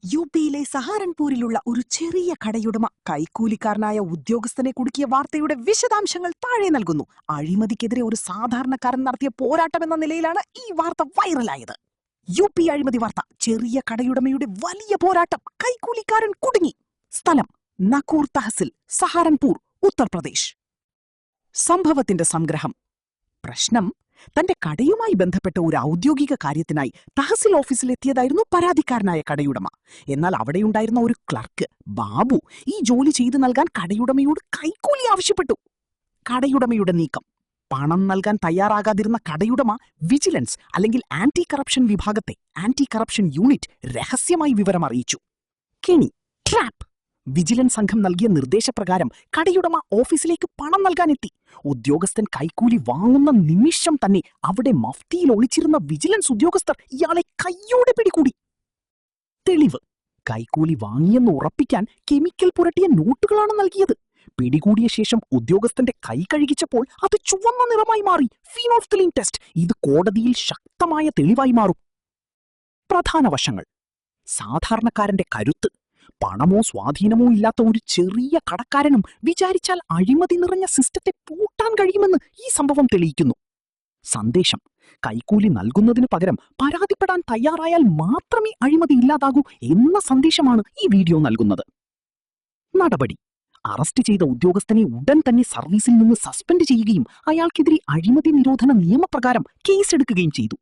യുപിയിലെ സഹാരൻപൂരിലുള്ള ഒരു ചെറിയ കടയുടമ കൈക്കൂലിക്കാരനായ ഉദ്യോഗസ്ഥനെ കുടുക്കിയ വാർത്തയുടെ വിശദാംശങ്ങൾ താഴെ നൽകുന്നു. അഴിമതിക്കെതിരെ ഒരു സാധാരണക്കാരൻ നടത്തിയ പോരാട്ടമെന്ന നിലയിലാണ് ഈ വാർത്ത വൈറലായത്. യുപി അഴിമതി വാർത്ത. ചെറിയ കടയുടമയുടെ വലിയ പോരാട്ടം. കൈക്കൂലിക്കാരൻ കുടുങ്ങി. സ്ഥലം നക്കൂർ തഹസിൽ, സഹാരൻപൂർ, ഉത്തർപ്രദേശ്. സംഭവത്തിന്റെ സംഗ്രഹം. പ്രശ്നം, തന്റെ കടയുമായി ബന്ധപ്പെട്ട ഒരു ഔദ്യോഗിക കാര്യത്തിനായി തഹസിൽ ഓഫീസിലെത്തിയതായിരുന്നു പരാതിക്കാരനായ കടയുടമ. എന്നാൽ അവിടെയുണ്ടായിരുന്ന ഒരു ക്ലർക്ക് ബാബു ഈ ജോലി ചെയ്തു നൽകാൻ കടയുടമയോട് കൈക്കൂലി ആവശ്യപ്പെട്ടു. കടയുടമയുടെ നീക്കം. പണം നൽകാൻ തയ്യാറാകാതിരുന്ന കടയുടമ വിജിലൻസ് അല്ലെങ്കിൽ ആന്റി കറപ്ഷൻ വിഭാഗത്തെ, ആന്റി കറപ്ഷൻ യൂണിറ്റ്, രഹസ്യമായി വിവരം അറിയിച്ചു. കെണി, ട്രാപ്പ്. വിജിലൻസ് സംഘം നൽകിയ നിർദ്ദേശപ്രകാരം കടയുടമ ഓഫീസിലേക്ക് പണം നൽകാനെത്തി. ഉദ്യോഗസ്ഥൻ കൈക്കൂലി വാങ്ങുന്ന നിമിഷം തന്നെ അവിടെ മഫ്തിയിൽ ഒളിച്ചിരുന്ന വിജിലൻസ് ഉദ്യോഗസ്ഥർ ഇയാളെ കയ്യോടെ പിടികൂടി. തെളിവ്: കൈക്കൂലി വാങ്ങിയെന്ന് ഉറപ്പിക്കാൻ കെമിക്കൽ പുരട്ടിയ നോട്ടുകളാണ് നൽകിയത്. പിടികൂടിയ ശേഷം ഉദ്യോഗസ്ഥന്റെ കൈ കഴുകിച്ചപ്പോൾ അത് ചുവന്ന നിറമായി മാറി. ഫീനോൾഫ്തലീൻ ടെസ്റ്റ്. ഇത് കോടതിയിൽ ശക്തമായ തെളിവായി മാറും. പ്രധാന വശങ്ങൾ: സാധാരണക്കാരന്റെ കരുത്ത്. പണമോ സ്വാധീനമോ ഇല്ലാത്ത ഒരു ചെറിയ കടക്കാരനും വിചാരിച്ചാൽ അഴിമതി നിറഞ്ഞ സിസ്റ്റത്തെ പൂട്ടാൻ കഴിയുമെന്ന് ഈ സംഭവം തെളിയിക്കുന്നു. സന്ദേശം: കൈക്കൂലി നൽകുന്നതിനു പകരം പരാതിപ്പെടാൻ തയ്യാറായാൽ മാത്രമേ അഴിമതി ഇല്ലാതാകൂ എന്ന സന്ദേശമാണ് ഈ വീഡിയോ നൽകുന്നത്. നടപടി: അറസ്റ്റ് ചെയ്ത ഉദ്യോഗസ്ഥനെ ഉടൻ തന്നെ സർവീസിൽ നിന്ന് സസ്പെൻഡ് ചെയ്യുകയും അയാൾക്കെതിരെ അഴിമതി നിരോധന നിയമപ്രകാരം കേസെടുക്കുകയും ചെയ്തു.